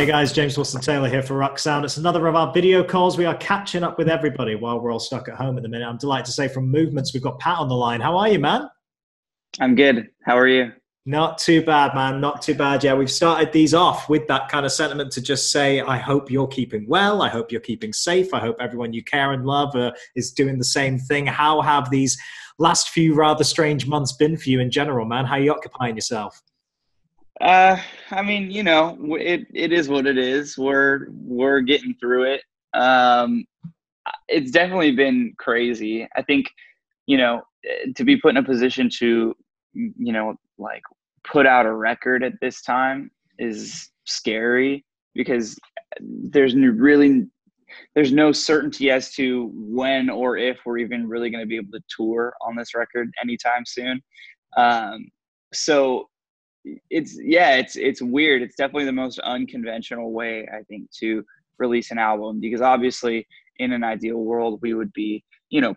Hey guys, James Wilson Taylor here for Rock Sound. It's another of our video calls. We are catching up with everybody while we're all stuck at home at the minute. I'm delighted to say from Movements, we've got Pat on the line. How are you, man? I'm good. How are you? Not too bad, man. Not too bad. Yeah, we've started these off with that kind of sentiment to just say, I hope you're keeping well. I hope you're keeping safe. I hope everyone you care and love is doing the same thing. How have these last few rather strange months been for you in general, man? How are you occupying yourself? I mean, it is what it is. We're getting through it. It's definitely been crazy. I think, to be put in a position to, like put out a record at this time is scary because there's no certainty as to when or if we're even really going to be able to tour on this record anytime soon. So it's weird. It's definitely the most unconventional way, I think, to release an album, because obviously in an ideal world we would be,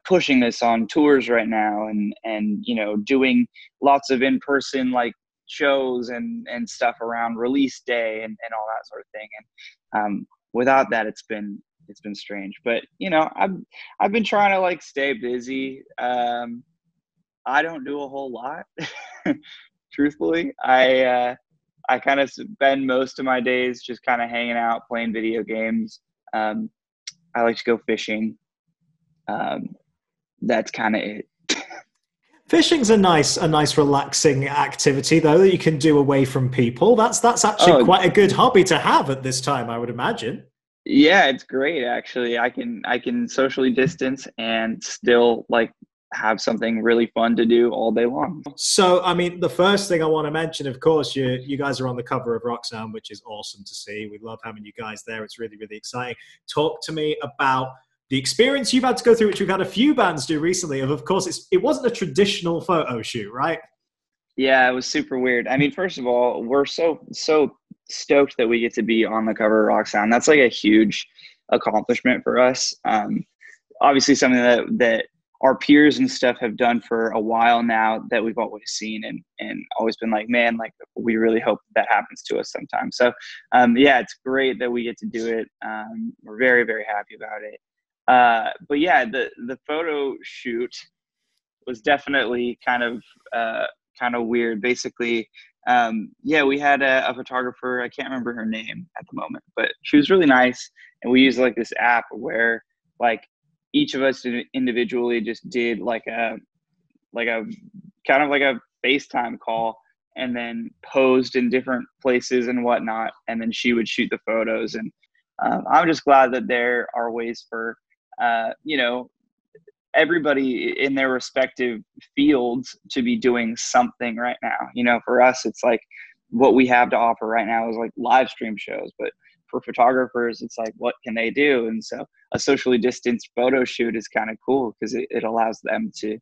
pushing this on tours right now and doing lots of in-person like shows and stuff around release day and all that sort of thing. And without that, it's been strange. But I've been trying to like stay busy. I don't do a whole lot. Truthfully, I kind of spend most of my days just kind of hanging out, playing video games. I like to go fishing. That's kind of it. Fishing's a nice, relaxing activity, though, that you can do away from people. That's actually Oh, quite a good hobby to have at this time, I would imagine. yeah, it's great actually. I can socially distance and still like have something really fun to do all day long. So, I mean, the first thing I want to mention, of course, you guys are on the cover of Rock Sound, which is awesome to see. We love having you guys there. It's really, really exciting. Talk to me about the experience you've had to go through, which we've had a few bands do recently. Of course, it wasn't a traditional photo shoot, right? Yeah, it was super weird. I mean, first of all, we're so stoked that we get to be on the cover of Rock Sound. That's like a huge accomplishment for us. Obviously, something that our peers and stuff have done for a while now that we've always seen and always been like, man, like we really hope that happens to us sometime. So, yeah, it's great that we get to do it. We're very, very happy about it. But yeah, the photo shoot was definitely kind of weird. Basically, yeah, we had a photographer. I can't remember her name at the moment, but she was really nice. And we used like this app where like each of us individually just did like a kind of like a FaceTime call and then posed in different places and whatnot. And then she would shoot the photos. And I'm just glad that there are ways for, everybody in their respective fields to be doing something right now. For us, it's like what we have to offer right now is like live stream shows, but for photographers, it's like, what can they do? And so a socially distanced photo shoot is kind of cool because it allows them to,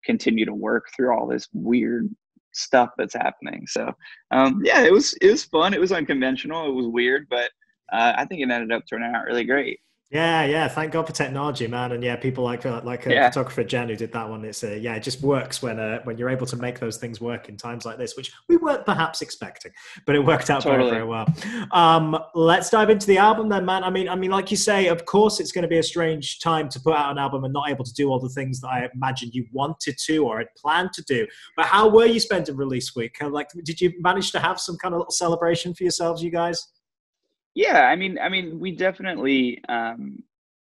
continue to work through all this weird stuff that's happening. So, yeah, it was fun. It was unconventional. It was weird, but I think it ended up turning out really great. Yeah, yeah. Thank God for technology, man. And yeah, people like a Yeah, photographer Jen who did that one. It's yeah, it just works when you're able to make those things work in times like this, which we weren't perhaps expecting, but it worked out very, very totally. well. Let's dive into the album then, man. I mean, like you say, of course, it's going to be a strange time to put out an album and not able to do all the things that I imagined you wanted to or had planned to do. But how were you spending release week? Like, did you manage to have some kind of little celebration for yourselves, you guys? Yeah, I mean, we definitely,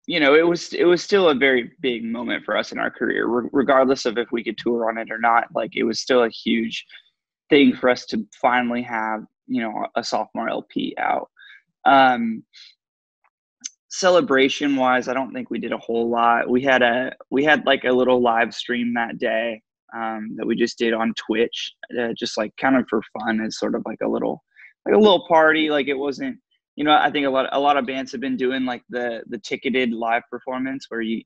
it was still a very big moment for us in our career, regardless of if we could tour on it or not. Like, it was still a huge thing for us to finally have, a sophomore LP out. Um, Celebration wise, I don't think we did a whole lot. We had like a little live stream that day, that we just did on Twitch, just like kind of for fun, as sort of like a little party. Like, it wasn't, I think a lot of bands have been doing like the ticketed live performance where you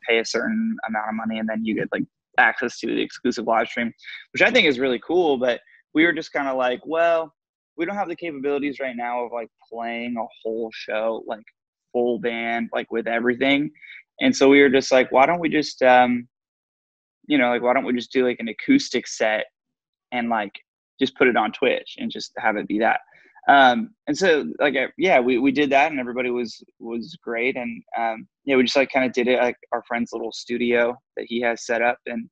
pay a certain amount of money and then you get like access to the exclusive live stream, which I think is really cool. But we were just kind of like, well, we don't have the capabilities right now of like playing a whole show like full band like with everything. And so we were just like, why don't we just like why don't we just do like an acoustic set and like just put it on Twitch and just have it be that. And so like, yeah, we did that, and everybody was great. And, yeah, we just like kind of did it like our friend's little studio that he has set up. And,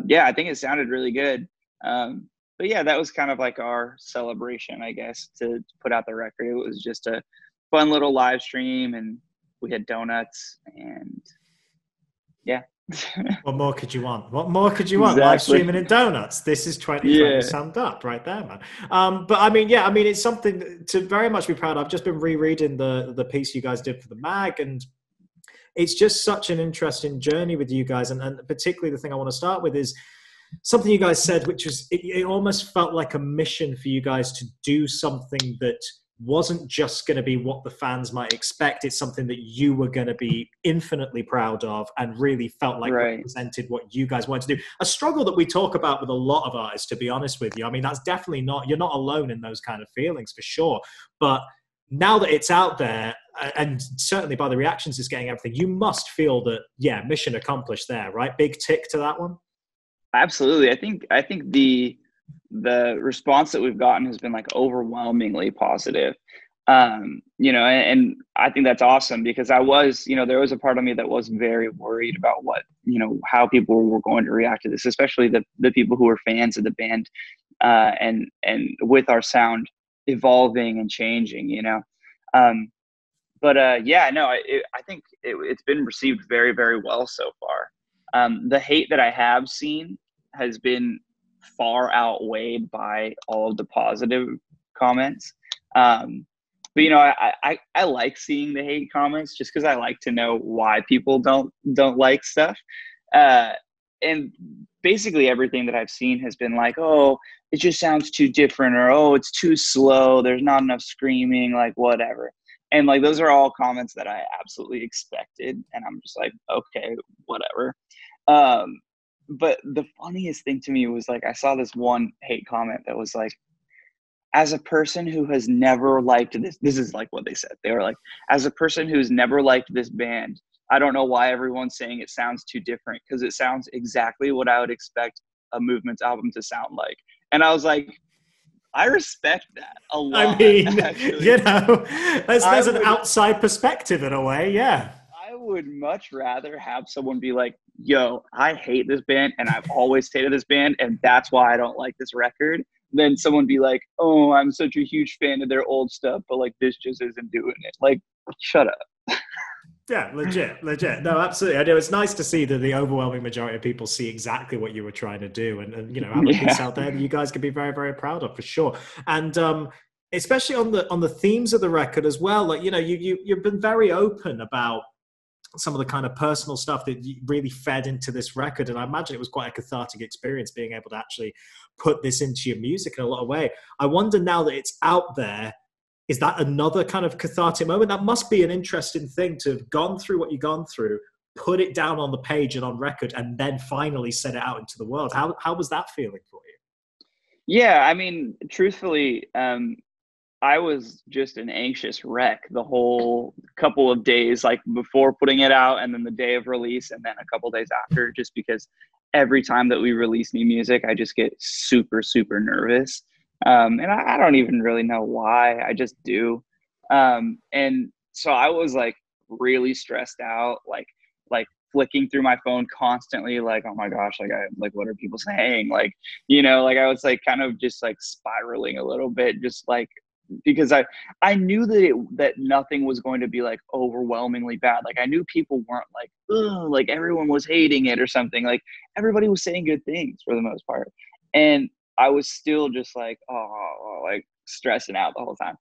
yeah, I think it sounded really good. But yeah, that was kind of like our celebration, I guess, to put out the record. It was just a fun little live stream, and we had donuts, and yeah. What more could you want? What more could you want? Live Exactly. streaming and donuts. This is 2020 Yeah. summed up right there, man. But I mean, yeah, I mean, it's something to very much be proud of. I've just been rereading the piece you guys did for the mag, and it's just such an interesting journey with you guys. And particularly the thing I want to start with is something you guys said, which was it almost felt like a mission for you guys to do something that wasn't just going to be what the fans might expect. It's something that you were going to be infinitely proud of and really felt like Right. represented what you guys wanted to do. A struggle that we talk about with a lot of artists, to be honest with you. I mean, that's definitely not, you're not alone in those kind of feelings for sure. But now that it's out there, and certainly by the reactions it's getting, everything, you must feel that, yeah, mission accomplished there, right? Big tick to that one. Absolutely. I think the response that we've gotten has been like overwhelmingly positive. You know, and I think that's awesome, because I was, you know, there was a part of me that was very worried about what, you know, how people were going to react to this, especially the people who were fans of the band, and with our sound evolving and changing, you know. But yeah, no, I think it's been received very, very well so far. The hate that I have seen has been far outweighed by all of the positive comments. But you know, I like seeing the hate comments, just because I like to know why people don't like stuff. And basically everything that I've seen has been like, oh, it just sounds too different, or oh, it's too slow, there's not enough screaming, like whatever. And like, those are all comments that I absolutely expected, and I'm just like, okay, whatever. But the funniest thing to me was like, I saw this one hate comment that was like, as a person who has never liked this is like what they said. They were like, as a person who's never liked this band, I don't know why everyone's saying it sounds too different, because it sounds exactly what I would expect a Movement's album to sound like. And I was like, I respect that a I lot, mean, actually. you know, I there's an would outside perspective in a way, yeah. I would much rather have someone be like, yo, I hate this band, and I've always hated this band, and that's why I don't like this record, than someone be like, oh, I'm such a huge fan of their old stuff, but like, this just isn't doing it. Like, shut up. Yeah, legit. No, absolutely. I know it's nice to see that the overwhelming majority of people see exactly what you were trying to do, and you know, have a piece Yeah. out there that you guys can be very, very proud of for sure. And especially on the themes of the record as well. Like, you know, you've been very open about some of the kind of personal stuff that you really fed into this record, and I imagine it was quite a cathartic experience being able to actually put this into your music in a lot of way. I wonder, now that it's out there, is that another kind of cathartic moment? That must be an interesting thing to have gone through what you've gone through, put it down on the page and on record, and then finally set it out into the world. How was that feeling for you? Yeah, I mean, truthfully, I was just an anxious wreck the whole couple of days, like before putting it out, and then the day of release, and then a couple days after, just because every time that we release new music, I just get super, super nervous. And I don't even really know why. I just do. And so I was like really stressed out, like flicking through my phone constantly, like, oh my gosh, like, what are people saying? Like, you know, like I was like kind of just like spiraling a little bit, just like, because I knew that nothing was going to be like overwhelmingly bad. Like, I knew people weren't like, ugh, like everyone was hating it or something. Like, everybody was saying good things for the most part. And I was still just like, oh, like stressing out the whole time.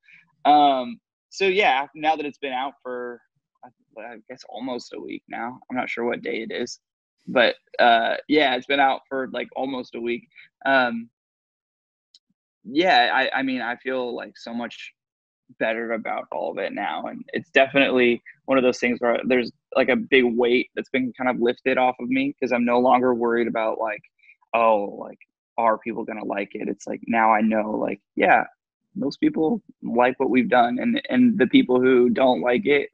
So yeah, now that it's been out for, I guess, almost a week now, I'm not sure what day it is, but yeah, it's been out for like almost a week. Yeah, I mean, I feel like so much better about all of it now. And it's definitely one of those things where there's like a big weight that's been kind of lifted off of me, because I'm no longer worried about like, oh, like, are people going to like it? It's like, now I know, like, yeah, most people like what we've done. And the people who don't like it,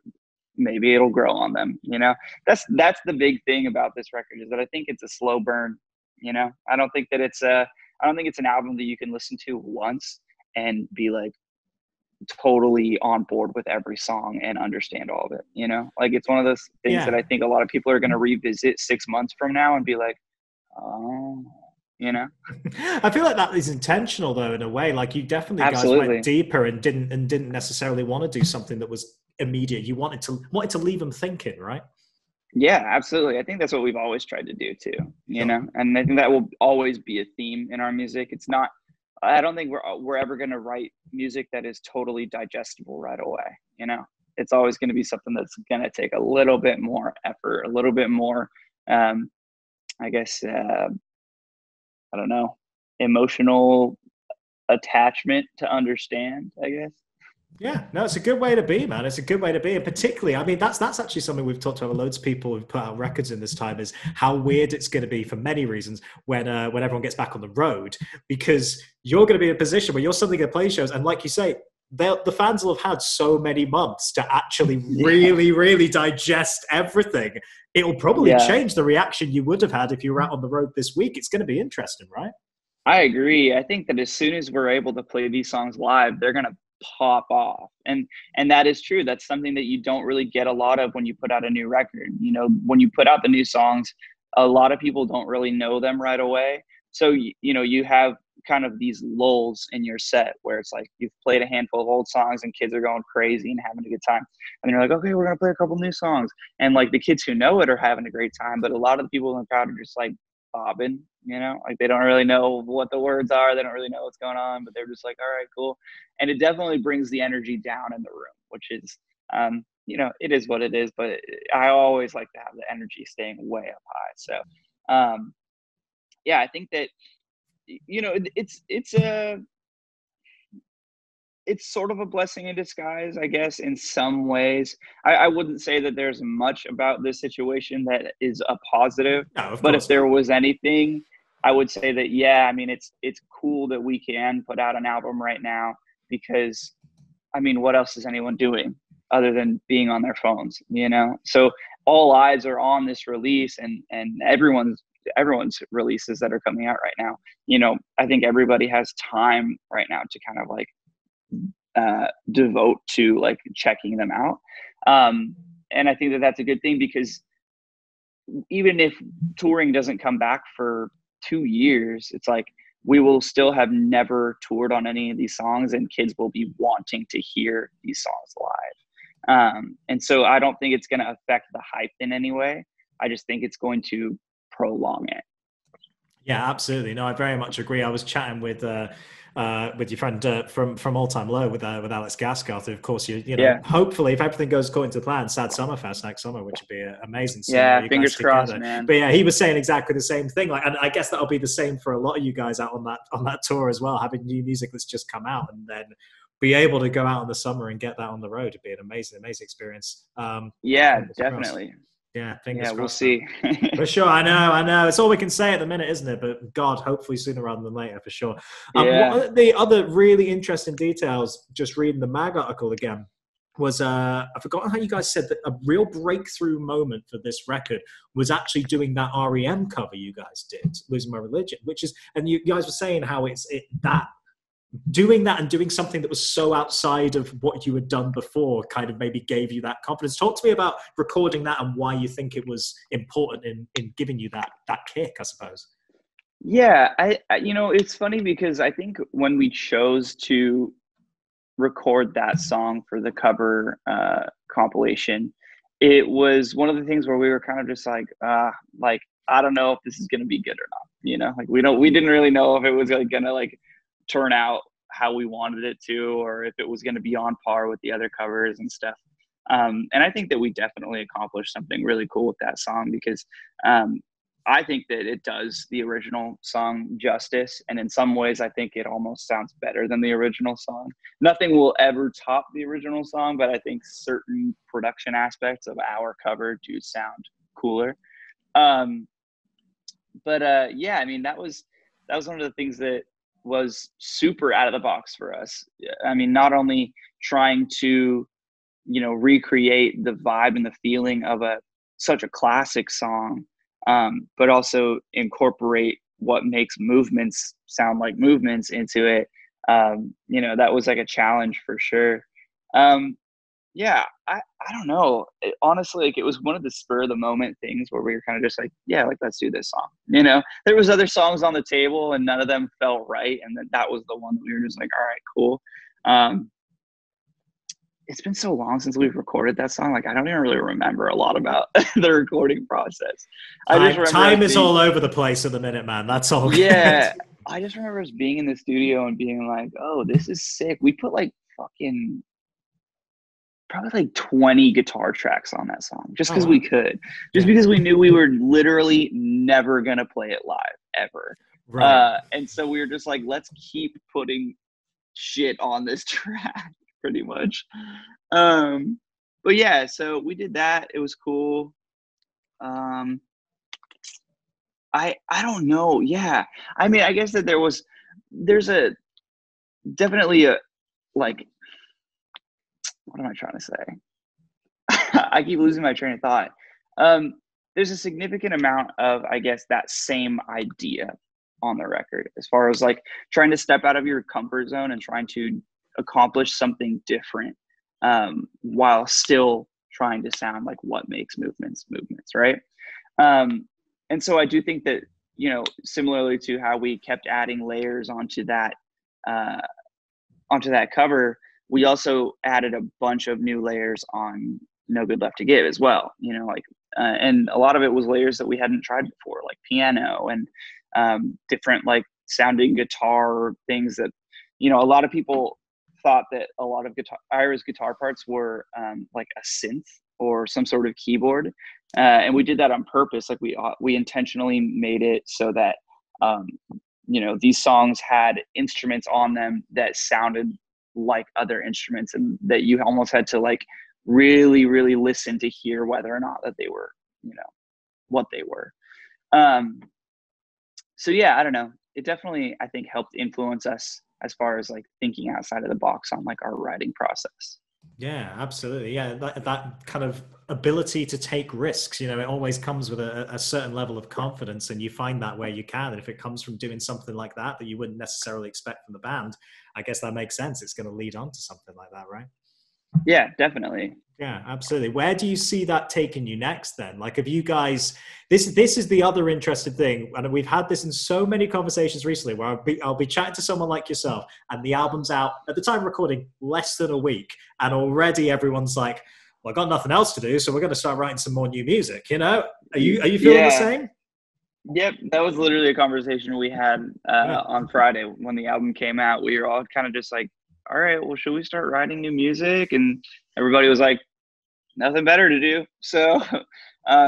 maybe it'll grow on them, you know. That's the big thing about this record, is that I think it's a slow burn, you know. I don't think it's an album that you can listen to once and be like, totally on board with every song and understand all of it. Like it's one of those things that I think a lot of people are going to revisit 6 months from now and be like, oh, I feel like that is intentional though, in a way. Like you definitely guys Absolutely. went deeper and didn't necessarily want to do something that was immediate. You wanted to leave them thinking, right? Yeah, absolutely. I think that's what we've always tried to do too, Sure. and I think that will always be a theme in our music. It's not, I don't think we're ever going to write music that is totally digestible right away. It's always going to be something that's going to take a little bit more effort, a little bit more, I guess, I don't know, emotional attachment to understand, I guess. Yeah, no, it's a good way to be, man. It's a good way to be, and particularly, I mean, that's actually something we've talked about. Loads of people who've put out records in this time is how weird it's going to be for many reasons when everyone gets back on the road, because you're going to be in a position where you're suddenly going to play shows, and like you say, the fans will have had so many months to actually really, really digest everything. It will probably Yeah, change the reaction you would have had if you were out on the road this week. It's going to be interesting, right? I agree. I think that as soon as we're able to play these songs live, they're going to pop off. And that is true. That's something that you don't really get a lot of when you put out a new record. When you put out the new songs, a lot of people don't really know them right away. So you have kind of these lulls in your set where it's like you've played a handful of old songs and kids are going crazy and having a good time. And you're like, okay, we're going to play a couple new songs. And like the kids who know it are having a great time, but a lot of the people in the crowd are just like bobbing, like they don't really know what the words are. They don't really know what's going on, but they're just like, all right, cool. And it definitely brings the energy down in the room, which is, it is what it is, but I always like to have the energy staying way up high. So, yeah, I think that, it's sort of a blessing in disguise, I guess, in some ways. I wouldn't say that there's much about this situation that is a positive, No, of but if course there not. was anything, I would say that, yeah, I mean, it's cool that we can put out an album right now because, I mean, what else is anyone doing other than being on their phones, So all eyes are on this release and everyone's releases that are coming out right now. I think everybody has time right now to kind of like devote to like checking them out. And I think that that's a good thing because even if touring doesn't come back for 2 years, it's like we will still have never toured on any of these songs and kids will be wanting to hear these songs live. And so I don't think it's going to affect the hype in any way. I just think it's going to prolong it. Yeah, absolutely. No, I very much agree. I was chatting with your friend from All Time Low with Alex Gaskarth. Of course, Yeah. hopefully if everything goes according to plan, Sad Summerfest next summer, which would be amazing seeing all Yeah. you guys Fingers crossed, together. man. But yeah, he was saying exactly the same thing. Like, and I guess that'll be the same for a lot of you guys out on that tour as well, having new music that's just come out and then be able to go out in the summer and get that on the road. It'd be an amazing experience. Yeah, Fingers crossed. definitely. Yeah, fingers Yeah, we'll crossed, man. see. For sure, I know. It's all we can say at the minute, isn't it? But God, hopefully sooner rather than later, for sure. One Yeah. of the other really interesting details, just reading the mag article again, was I've forgotten how you guys said that a real breakthrough moment for this record was actually doing that REM cover you guys did, "Losing My Religion," which is, and you guys were saying how that doing that and doing something that was so outside of what you had done before kind of maybe gave you that confidence. Talk to me about recording that and why you think it was important in giving you that kick, I suppose. Yeah, it's funny because I think when we chose to record that song for the cover compilation, it was one of the things where we were kind of just like I don't know if this is going to be good or not. Like we didn't really know if it was like going to like turn out how we wanted it to, or if it was going to be on par with the other covers and stuff. And I think that we definitely accomplished something really cool with that song because I think that it does the original song justice. And in some ways, I think it almost sounds better than the original song. Nothing will ever top the original song, but I think certain production aspects of our cover do sound cooler. Yeah, I mean, that was one of the things that was super out of the box for us. I mean, not only trying to, recreate the vibe and the feeling of such a classic song, but also incorporate what makes movements sound like movements into it. That was like a challenge for sure. Um, yeah, I don't know. Honestly, like it was one of the spur of the moment things where we were kind of just like, yeah, like let's do this song. There was other songs on the table and none of them felt right, and then that was the one that we were just like, all right, cool. It's been so long since we've recorded that song. Like I don't even really remember a lot about the recording process. I just remember Time is all over the place at the minute, man. That's all. Yeah, I just remember us being in the studio and being like, oh, this is sick. We put like fucking probably like 20 guitar tracks on that song just because we could, because we knew we were literally never going to play it live ever. Right. And so we were just like, let's keep putting shit on this track pretty much. But yeah, so we did that. It was cool. I don't know. Yeah. I mean, I guess that there's definitely a, like, what am I trying to say? I keep losing my train of thought. There's a significant amount of, I guess, that same idea on the record, as far as like trying to step out of your comfort zone and trying to accomplish something different, while still trying to sound like what makes movements, right? And so I do think that, similarly to how we kept adding layers onto that cover, we also added a bunch of new layers on No Good Left to Give as well. And a lot of it was layers that we hadn't tried before, like piano and different like sounding guitar things that, a lot of people thought that a lot of Ira's guitar parts were like a synth or some sort of keyboard. And we did that on purpose. Like we intentionally made it so that, these songs had instruments on them that sounded like other instruments, and that you almost had to like really, really listen to hear whether or not that they were, what they were. So yeah, I don't know. It definitely, I think, helped influence us as far as like thinking outside of the box on like our writing process. Yeah, absolutely. Yeah, that kind of ability to take risks, it always comes with a certain level of confidence, and you find that where you can. And if it comes from doing something like that you wouldn't necessarily expect from the band, I guess that makes sense. It's going to lead on to something like that, right? Yeah, definitely. Yeah, absolutely. Where do you see that taking you next then? Like, have you guys, this is the other interesting thing, and we've had this in so many conversations recently where I'll be chatting to someone like yourself, and the album's out at the time of recording less than a week, and already everyone's like, well, I got nothing else to do, so we're going to start writing some more new music. Are you feeling the same? Yep, that was literally a conversation we had on Friday when the album came out. We were all kind of just like, all right, well, should we start writing new music? And everybody was like, nothing better to do. So,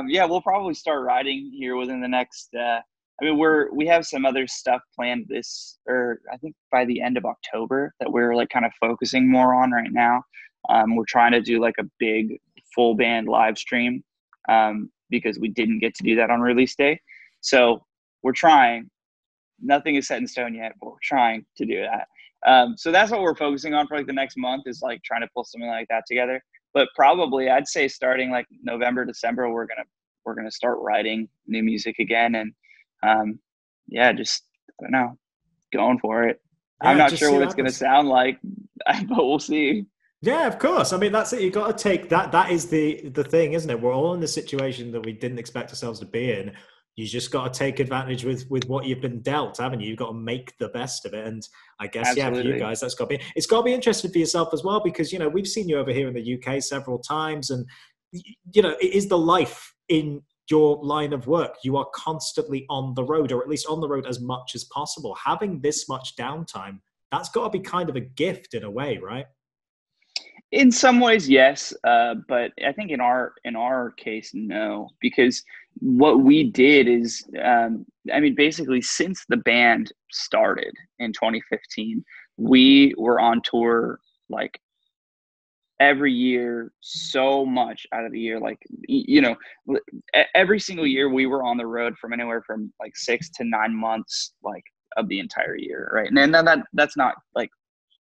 yeah, we'll probably start writing here within the next, we have some other stuff planned I think by the end of October that we're like kind of focusing more on right now. We're trying to do like a big full band live stream, because we didn't get to do that on release day. So we're trying. Nothing is set in stone yet, but we're trying to do that. So that's what we're focusing on for like the next month, is like trying to pull something like that together. But probably I'd say starting like November, December, we're gonna start writing new music again, and yeah, just, I don't know, going for it. Yeah, I'm not just sure see what what it's gonna happens. sound like, but we'll see. Yeah, of course. I mean, that's it. You got to take that. That is the thing, isn't it? We're all in the situation that we didn't expect ourselves to be in. You just got to take advantage with what you've been dealt, haven't you? You've got to make the best of it. And I guess, yeah, for you Absolutely. guys, it's got to be interesting for yourself as well, because, we've seen you over here in the UK several times, and, it is the life in your line of work. You are constantly on the road, or at least on the road as much as possible. Having this much downtime, that's got to be kind of a gift in a way, right? In some ways, yes, but I think in our case, no, because what we did is, basically since the band started in 2015, we were on tour like every year, so much out of the year, like every single year we were on the road from anywhere from like 6 to 9 months, like of the entire year, right? And then that's not like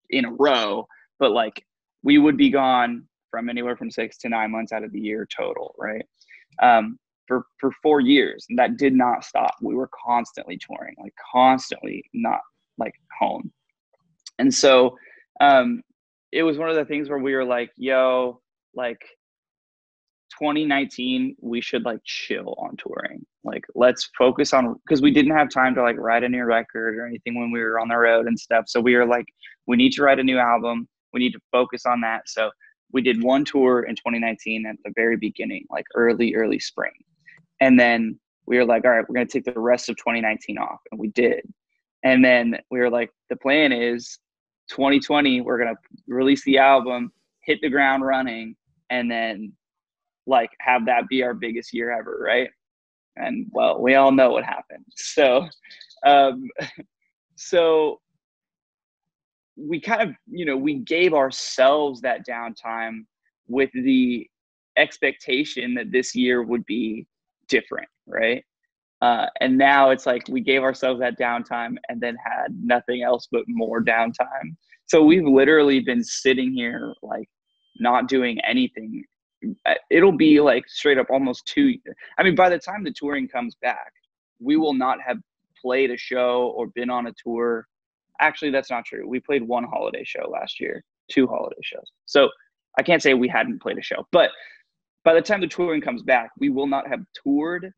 in a row, but like we would be gone from anywhere from 6 to 9 months out of the year total, right? For 4 years, and that did not stop. We were constantly touring, like constantly not like home. And so it was one of the things where we were like, yo, like 2019, we should like chill on touring. Like, let's focus on, because we didn't have time to like write a new record or anything when we were on the road and stuff. So we were like, we need to write a new album. We need to focus on that. So we did one tour in 2019 at the very beginning, like early spring. And then we were like, all right, we're going to take the rest of 2019 off. And we did. And then we were like, the plan is 2020, we're going to release the album, hit the ground running, and then like have that be our biggest year ever. Right. And well, we all know what happened. So, so we kind of, we gave ourselves that downtime with the expectation that this year would be different. Right. And now it's like we gave ourselves that downtime and then had nothing else but more downtime. So we've literally been sitting here like not doing anything. It'll be like straight up almost 2. I mean, by the time the touring comes back, we will not have played a show or been on a tour. Actually, that's not true. We played 1 holiday show last year, 2 holiday shows. So I can't say we hadn't played a show, but by the time the touring comes back, we will not have toured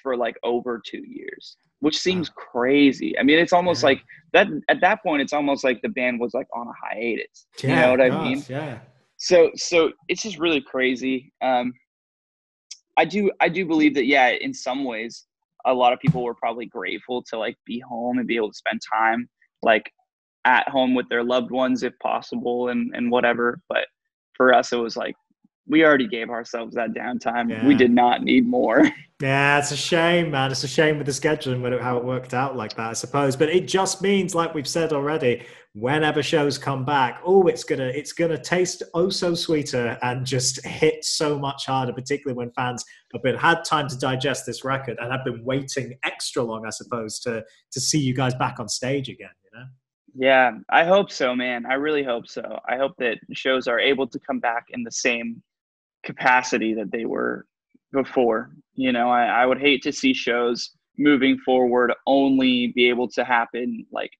for like over 2 years, which seems crazy. I mean, it's almost like that at that point, it's almost like the band was like on a hiatus. You know what I mean? Yeah. So it's just really crazy. I do believe that, yeah, in some ways, a lot of people were probably grateful to like be home and be able to spend time like at home with their loved ones if possible and whatever. But for us, it was like, we already gave ourselves that downtime. Yeah. We did not need more. Yeah, it's a shame, man. It's a shame with the scheduling, how it worked out like that, I suppose. But it just means, like we've said already, whenever shows come back, it's gonna taste oh so sweeter and just hit so much harder, particularly when fans have had time to digest this record and have been waiting extra long, I suppose, to see you guys back on stage again. Yeah, I hope so, man. I really hope so. I hope that shows are able to come back in the same capacity that they were before. I would hate to see shows moving forward only be able to happen like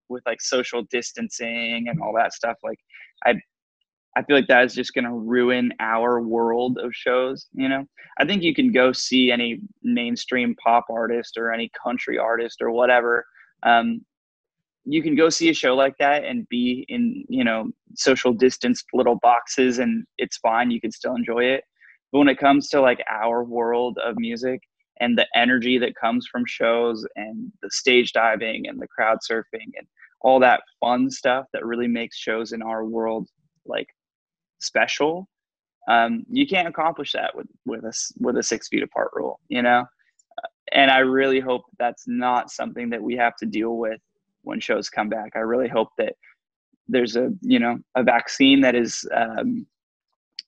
with like social distancing and all that stuff. Like I feel like that is just going to ruin our world of shows. I think you can go see any mainstream pop artist or any country artist or whatever. You can go see a show like that and be in, social distanced little boxes and it's fine. You can still enjoy it. But when it comes to like our world of music and the energy that comes from shows and the stage diving and the crowd surfing and all that fun stuff that really makes shows in our world like special, you can't accomplish that with a 6 feet apart rule, and I really hope that's not something that we have to deal with when shows come back. I really hope that there's a vaccine that is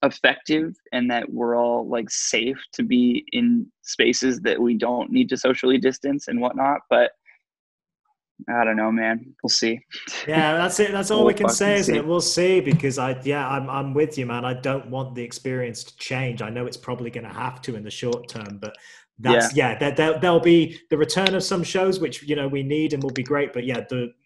effective and that we're all like safe to be in spaces that we don't need to socially distance and whatnot. But I don't know, man. We'll see. Yeah, that's it. That's all we can say, isn't it? We'll see, because I'm with you, man. I don't want the experience to change. I know it's probably going to have to in the short term, but there'll be the return of some shows which we need and will be great. But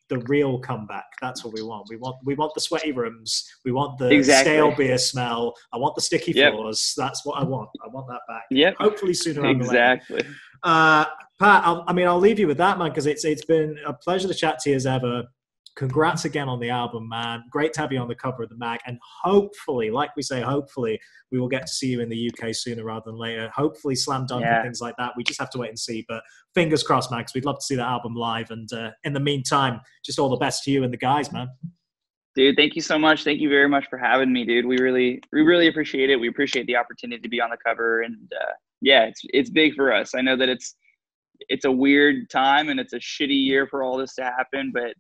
the real comeback, that's what we want. We want the sweaty rooms. We want the stale beer smell. I want the sticky floors. That's what I want. I want that back. Yep. Hopefully sooner rather than later. Pat, I'll leave you with that, man, because it's been a pleasure to chat to you as ever. Congrats again on the album, man. Great to have you on the cover of the mag. And hopefully, like we say, hopefully we will get to see you in the UK sooner rather than later. Hopefully Slam Dunk and things like that. We just have to wait and see. But fingers crossed, man, because we'd love to see that album live. And in the meantime, just all the best to you and the guys, man. Dude, thank you so much. Thank you very much for having me, dude. We really appreciate it. We appreciate the opportunity to be on the cover. And it's big for us. I know that it's a weird time and it's a shitty year for all this to happen, but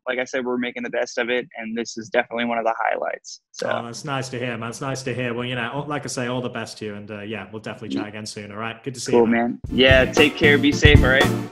like I said, we're making the best of it, and this is definitely one of the highlights. So it's nice to hear, man. It's nice to hear. Well, like I say, all the best to you, and we'll definitely chat again soon. All right, good to see you, man. Yeah, take care, be safe. All right.